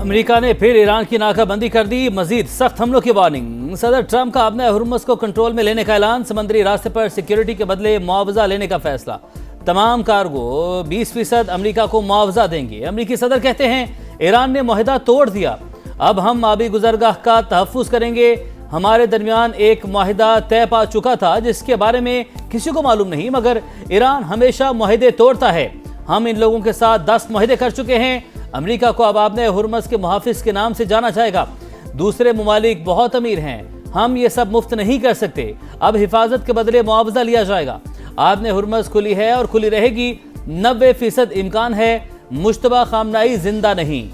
America ने फिर Iran की नाकाबंदी कर दी, मजीद सख्त हमलों की वार्निंग। सदर ट्रंप का अपने हुर्मुज़ को कंट्रोल में लेने का ऐलान, समंदरी रास्ते पर सिक्योरिटी के बदले मुआवजा लेने का फैसला। तमाम कार्गो 20% अमेरिका को मुआवजा देंगे। अमेरिकी सदर कहते हैं ईरान ने मुआहदा तोड़ दिया, अब हम आबी गुजरगाह का तहफ़्फ़ुज़ करेंगे। हमारे दरमियान एक मुआहदा तय पा चुका था जिसके बारे में किसी को मालूम नहीं, मगर ईरान हमेशा मुआहदे तोड़ता है। हम इन लोगों के साथ 10 मुआहदे कर चुके हैं। अमेरिका को अब आपने हुर्मुज़ के मुहाफिज के नाम से जाना जाएगा। दूसरे ममालिक बहुत अमीर हैं, हम ये सब मुफ्त नहीं कर सकते। अब हिफाजत के बदले मुआवजा लिया जाएगा। आपने हुर्मुज़ खुली है और खुली रहेगी। 90% इम्कान है मुश्तबा खामनाई जिंदा नहीं।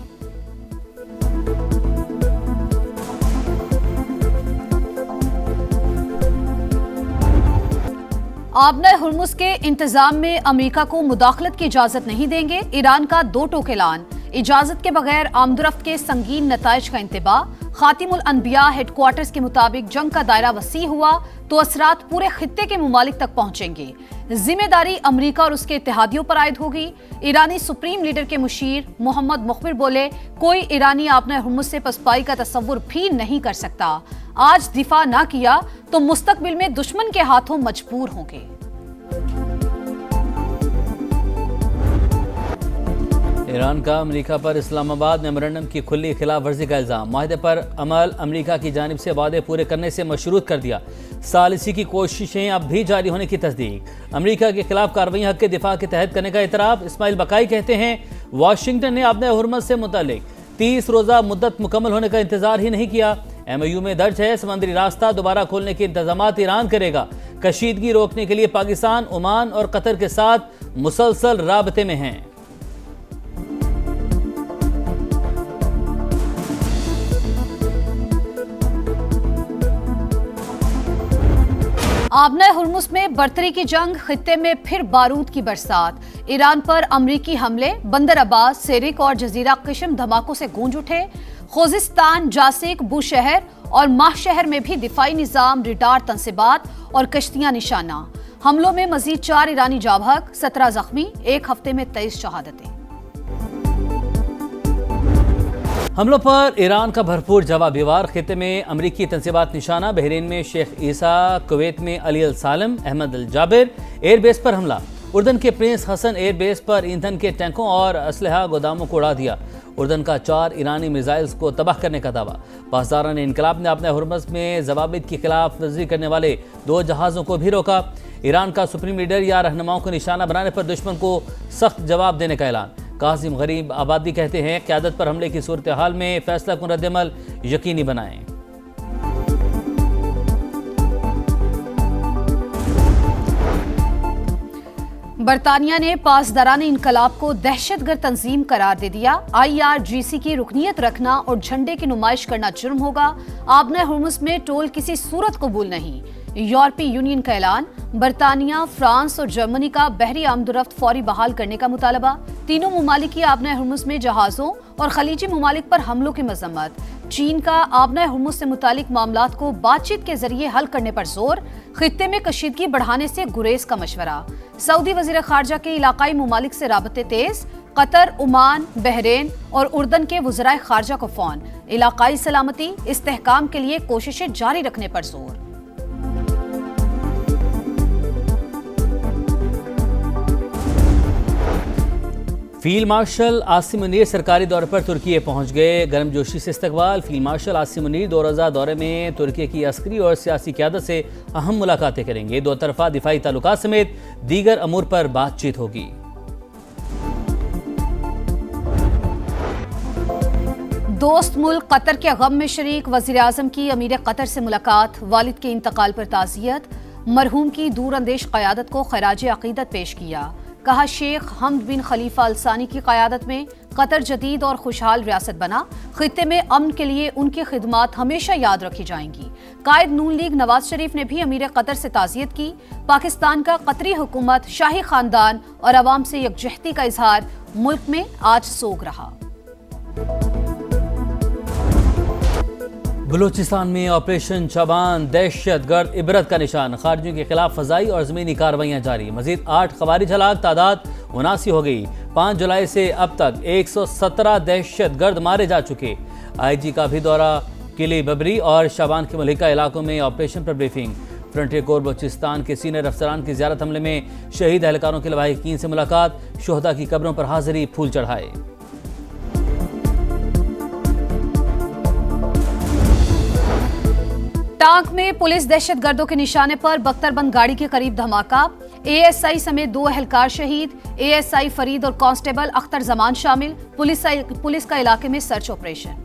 आबना हुर्मुज़ के इंतजाम में अमेरिका को मुदाखलत की इजाजत नहीं देंगे। ईरान का दो टोक ऐलान, इजाजत के बगैर आमदरफ्त के संगीन नताइज का इंतबाह। खातिमुल अनबिया हेडक्वार्टर्स के मुताबिक जंग का दायरा वसी हुआ तो असरात पूरे खित्ते के मुमालिक तक पहुंचेंगे। जिम्मेदारी अमेरिका और उसके इत्तेहादियों पर आयद होगी। ईरानी सुप्रीम लीडर के मुशीर मोहम्मद मुखबिर बोले, कोई ईरानी आबना हुर्मुज़ से पसपाई का तस्वुर भी नहीं कर सकता। आज दिफा ना किया तो मुस्तकबिल में दुश्मन के हाथों मजबूर होंगे। ईरान का अमेरिका पर इस्लामाबाद मेमोरेंडम की खुली खिलाफ वर्जी का इल्ज़ाम, माहदे पर अमल अमेरिका की जानिब से वादे पूरे करने से मशरूत कर दिया। सालिसी की कोशिशें अब भी जारी होने की तस्दीक। अमेरिका के खिलाफ कार्रवाई हक़ के दिफा के तहत करने का इतराफ़। इस्माइल बकाई कहते हैं वाशिंगटन ने अपने हुर्मुज़ से मुतालिक 30 रोज़ा मुद्दत मुकम्मल होने का इंतजार ही नहीं किया। MOU में दर्ज है समंदरी रास्ता दोबारा खोलने के इंतजामात ईरान करेगा। कशीदगी रोकने के लिए पाकिस्तान, ओमान और कतर के साथ मुसलसल राबते में हैं। आबना हुर्मुज़ में बरतरी की जंग, खित्ते में फिर बारूद की बरसात। ईरान पर अमरीकी हमले, बंदर अब्बास, सेरिक और जजीरा किस्म धमाकों से गूंज उठे। खुजिस्तान, जासिक, बुशहर और माहशहर में भी दिफाई निजाम, रिडार तंसिबात और कश्तियां निशाना। हमलों में मजीद 4 ईरानी जाबहक, 17 जख्मी, एक हफ्ते में 23 शहादतें। हमलों पर ईरान का भरपूर जवाबी वार। खित्ते में अमरीकी तंसीबात निशाना। बहरीन में शेख ईसा, कुवैत में अली अल सालम, अहमद अल जाबिर एयरबेस पर हमला। उर्दन के प्रिंस हसन एयरबेस पर ईंधन के टैंकों और असलहा गोदामों को उड़ा दिया। उर्दन का 4 ईरानी मिसाइल्स को तबाह करने का दावा। पासदारान इनकलाब ने अपने हुर्मुज़ में जवाबित की खिलाफ वर्जी करने वाले 2 जहाज़ों को भी रोका। ईरान का सुप्रीम लीडर या रहनुमाओं को निशाना बनाने पर दुश्मन को सख्त जवाब देने का ऐलान। कासिम गरीब आबादी कहते हैं क़यादत पर हमले की सूरत हाल में फैसला कुन रद्द-ए-अमल यकीनी बनाएं। बरतानिया ने पासदारान इनकलाब को दहशतगर्द तंजीम करार दे दिया। IRGC की रुकनीत रखना और झंडे की नुमाइश करना जुर्म होगा। आबना हुर्मुज़ में टोल किसी सूरत कबूल नहीं। यूरोपीय यूनियन का ऐलान। बरतानिया, फ्रांस और जर्मनी का बहरी आमदरफ्त फौरी बहाल करने का मुतालबा। तीनों ममालिक की आबना हुर्मुज़ में जहाज़ों और खलीजी ममालिक पर हमलों की मजम्मत। चीन का आबना हुर्मुज़ से मुतालिक मामलात को बातचीत के जरिए हल करने पर जोर। खित्ते में कशीदगी बढ़ाने से गुरेज का मशवरा। सऊदी वजीर खारजा के इलाकाई ममालिक से राबते तेज। कतर, ओमान, बहरीन और उर्दन के वज़राए खारजा को फ़ोन। इलाकाई सलामती इस्तेहकाम के लिए कोशिशें जारी रखने पर जोर। फील्ड मार्शल आसिम मुनीर सरकारी दौरे पर तुर्की पहुंच गए। गर्मजोशी से इस्तकबाल। फील्ड मार्शल आसिम मुनीर 2 रोज़ा दौरे में तुर्की की अस्करी और सियासी क़यादत से अहम मुलाकातें करेंगे। 2 तरफ़ा दिफाई ताल्लुकात समेत दीगर अमूर पर बातचीत होगी। दोस्त मुल्क कतर के गम में शरीक। वज़ीर आज़म की अमीर कतर से मुलाकात। वालिद के इंतकाल पर ताज़ियत। मरहूम की दूरअंदेश क़यादत को खराज अक़ीदत पेश किया। कहा शेख हमद बिन खलीफा अल सानी की क़यादत में कतर जदीद और खुशहाल रियासत बना। खित्ते में अमन के लिए उनकी खिदमात हमेशा याद रखी जाएंगी। कायद नून लीग नवाज शरीफ ने भी अमीर कतर से ताज़ियत की। पाकिस्तान का कतरी हुकूमत, शाही खानदान और अवाम से यकजहती का इजहार। मुल्क में आज सोग रहा। बलूचिस्तान में ऑपरेशन शबान दहशतगर्द इबरत का निशान। खारजियों के खिलाफ फजाई और ज़मीनी कार्रवाइयाँ जारी। मजीद 8 ख़वारिज हलाक, तादाद 79 हो गई। 5 जुलाई से अब तक 117 दहशतगर्द मारे जा चुके। आईजी का भी दौरा, किले बबरी और शाबान के मलिका इलाकों में ऑपरेशन पर ब्रीफिंग। फ्रंटियर कोर बलूचिस्तान के सीनियर अफसरान की ज़ियारत हमले में शहीद एहलकारों के लवाहिकीन से मुलाकात, शुहदा की कब्रों पर हाजिरी, फूल चढ़ाए। टांक में पुलिस दहशतगर्दों के निशाने पर बख्तरबंद गाड़ी के करीब धमाका, एएसआई समेत 2 एहलकार शहीद, एएसआई फरीद और कांस्टेबल अख्तर जमान शामिल। पुलिस का इलाके में सर्च ऑपरेशन।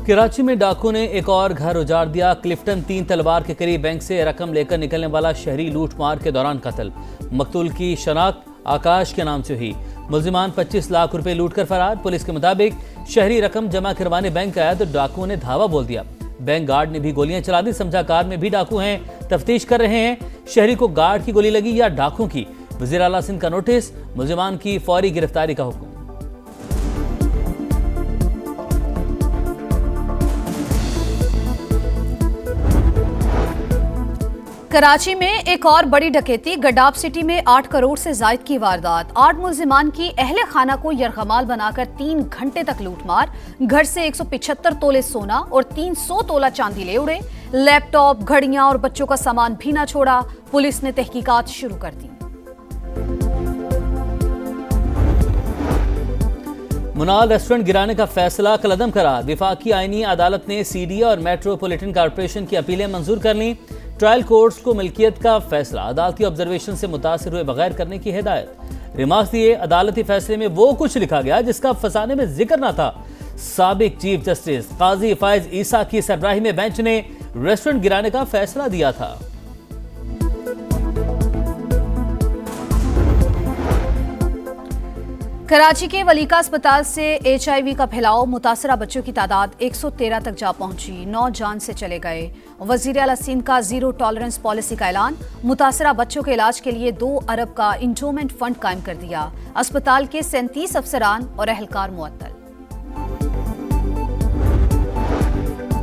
कराची में डाकू ने एक और घर उजाड़ दिया। क्लिफ्टन 3 तलवार के करीब बैंक से रकम लेकर निकलने वाला शहरी लूटमार के दौरान कत्ल। मकतूल की शनाख्त आकाश के नाम से हुई। मुल्जिमान 25 लाख रुपए लूट कर फरार। पुलिस के मुताबिक शहरी रकम जमा करवाने बैंक आया तो डाकुओं ने धावा बोल दिया। बैंक गार्ड ने भी गोलियां चला दी। समझा कार में भी डाकू हैं, तफ्तीश कर रहे हैं शहरी को गार्ड की गोली लगी या डाकुओं की। वजीर आला सिंध का नोटिस, मुल्जिमान की फौरी गिरफ्तारी का हुक्म। कराची में एक और बड़ी डकैती। गडाब सिटी में 8 करोड़ से जायद की वारदात। 8 मुल्जिमान की अहले खाना को यरगमाल बनाकर 3 घंटे तक लूटमार। घर से 175 तोले सोना और 300 तोला चांदी ले उड़े। लैपटॉप, घड़ियां और बच्चों का सामान भी ना छोड़ा। पुलिस ने तहकीकात शुरू कर दी। मुनाल रेस्टोरेंट गिराने का फैसला कलअदम करा। विफाकी आईनी अदालत ने सीडीए और मेट्रोपॉलिटन कॉरपोरेशन की अपीलें मंजूर कर लीं। ट्रायल कोर्ट्स को मिल्कियत का फैसला अदालती ऑब्जर्वेशन से मुतासिर हुए बगैर करने की हिदायत। रिमार्क्स दिए, अदालती फैसले में वो कुछ लिखा गया जिसका फसाने में जिक्र ना था। साबिक चीफ जस्टिस काजी फायज ईसा की सरबराही में बेंच ने रेस्टोरेंट गिराने का फैसला दिया था। कराची के वलीका अस्पताल से HIV का फैलाव, मुतासरा बच्चों की तादाद 113 तक जा पहुंची। 9 जान से चले गए। वजीर आला सिंध का जीरो टॉलरेंस पॉलिसी का ऐलान। मुतासरा बच्चों के इलाज के लिए 2 अरब का इंडोमेंट फंड कायम कर दिया। अस्पताल के 37 अफसरान और एहलकार मुअत्तल।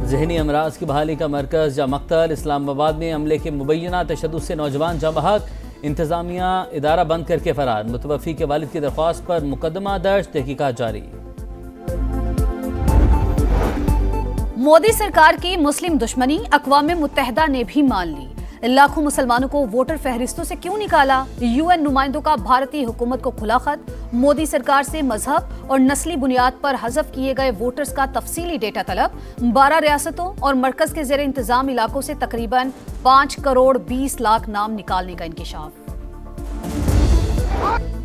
जहनी अमराज की बहाली का मरकज या मकतल। इस्लामाबाद में हमले के मुबैना तशद्दुद से नौजवान जाँ बहक। इंतजामिया इदारा बंद करके फरार। मुतवफ़ी के वालिद की दरख्वास्त पर मुकदमा दर्ज, तहकीकात जारी। मोदी सरकार की मुस्लिम दुश्मनी अक़वाम मुत्तहिदा ने भी मान ली। लाखों मुसलमानों को वोटर फहरिस्तों से क्यों निकाला? UN नुमाइंदों का भारतीय हुकूमत को खुला खत। मोदी सरकार से मजहब और नस्ली बुनियाद पर हज़फ किए गए वोटर्स का तफसीली डेटा तलब। 12 रियासतों और मरकज के ज़ेर इंतजाम इलाकों से तकरीबन 5 करोड़ 20 लाख नाम निकालने का इंकिशाफ।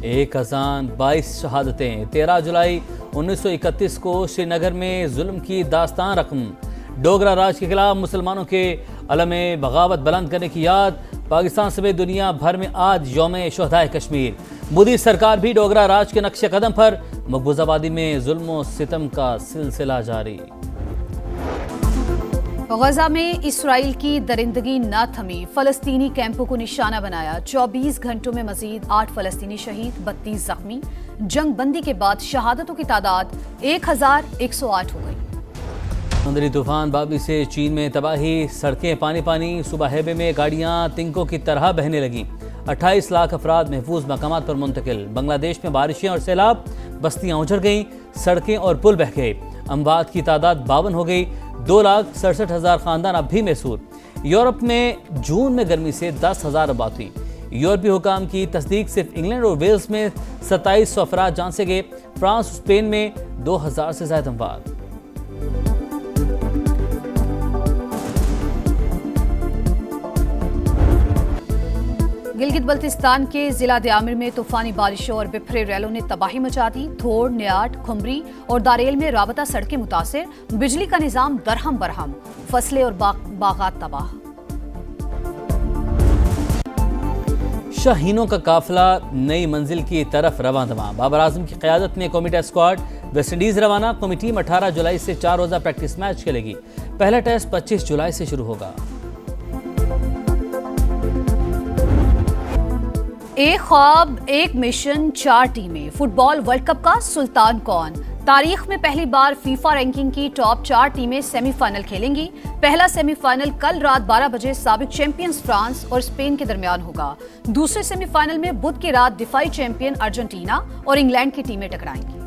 1 अज़ान 22 शहादतें। 13 जुलाई 1931 को श्रीनगर में जुल्म की दास्तान रकम। डोगरा राज के खिलाफ मुसलमानों के अलमे बगावत बुलंद करने की याद। पाकिस्तान समेत दुनिया भर में आज यौम शुहदाए कश्मीर। मोदी सरकार भी डोगरा राज के नक्शे कदम पर। मकबूजा आबादी में जुल्म और सितम का सिलसिला जारी। गजा में इसराइल की दरिंदगी न थमी। फलस्तीनी कैंपों को निशाना बनाया। 24 घंटों में मजीद 8 फलस्तीनी शहीद, 32 जख्मी। जंग बंदी के बाद शहादतों की तादाद 1108 हो गई। समुद्री तूफान बाबी से चीन में तबाही। सड़कें पानी पानी। सुबह हैबे में गाड़ियां तिनकों की तरह बहने लगीं। 28 लाख अफराद महफूज मकामात पर मुंतकिल। बांग्लादेश में बारिशें और सैलाब। बस्तियां उजड़ गईं। सड़कें और पुल बह गए। अमवात की तादाद 52 हो गई। 2,67,000 खानदान अब भी महसूर। यूरोप में जून में गर्मी से 10,000 अबात हुई। यूरोपीय हुकाम की तस्दीक, सिर्फ इंग्लैंड और वेल्स में 2700 अफराद जान से गए। फ्रांस, स्पेन में 2000 से ज्यादा अमवात। गिलगित बल्तिस्तान के जिला दयामिर में तूफानी बारिशों और बिफरे रैलों ने तबाही मचा दी। थोड़, नियाट, खुमरी और दारेल में राबता सड़कें मुतासिर। बिजली का निजाम दरहम बरहम। फसलें और बागात तबाह। शाहीनों का काफिला नई मंजिल की तरफ रवां दवा। बाबर आजम की क़यादत में कौमी टेस्ट स्क्वाड वेस्टइंडीज रवाना। कौमी टीम 18 जुलाई से 4 रोज़ा प्रैक्टिस मैच खेलेगी। पहला टेस्ट 25 जुलाई से शुरू होगा। एक ख्वाब, एक मिशन, 4 टीमें। फुटबॉल वर्ल्ड कप का सुल्तान कौन? तारीख में पहली बार फीफा रैंकिंग की टॉप 4 टीमें सेमीफाइनल खेलेंगी। पहला सेमीफाइनल कल रात 12 बजे साबिक चैंपियंस फ्रांस और स्पेन के दरमियान होगा। दूसरे सेमीफाइनल में बुध की रात दिफाई चैंपियन अर्जेंटीना और इंग्लैंड की टीमें टकराएंगी।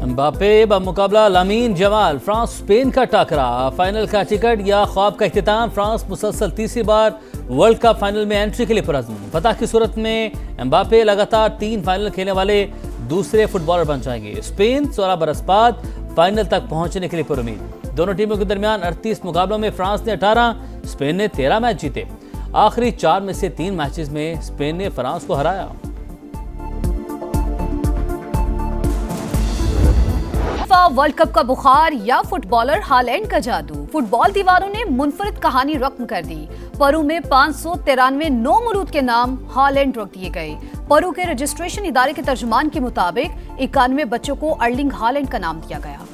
एम्बापे बमुकाबला लामीन जमाल, फ्रांस स्पेन का टकरा, फाइनल का टिकट या ख्वाब का इख्तिताम। फ्रांस मुसलसल तीसरी बार वर्ल्ड कप फाइनल में एंट्री के लिए पुरअज़्म। फतह की सूरत में एम्बापे लगातार 3 फाइनल खेलने वाले दूसरे फुटबॉलर बन जाएंगे। स्पेन 16 बरस बाद फाइनल तक पहुंचने के लिए पुरुमीद। दोनों टीमों के दरमियान 38 मुकाबलों में फ्रांस ने 18, स्पेन ने 13 मैच जीते। आखिरी 4 में से 3 मैचेस में स्पेन ने फ्रांस को हराया। वर्ल्ड कप का बुखार या फुटबॉलर हालैंड का जादू, फुटबॉल दीवारों ने मुनफरिद कहानी रकम कर दी। परु में 593 नौ मौलूद के नाम हालैंड रख दिए गए। परु के रजिस्ट्रेशन इदारे के तर्जुमान के मुताबिक 91 बच्चों को अर्लिंग हालैंड का नाम दिया गया।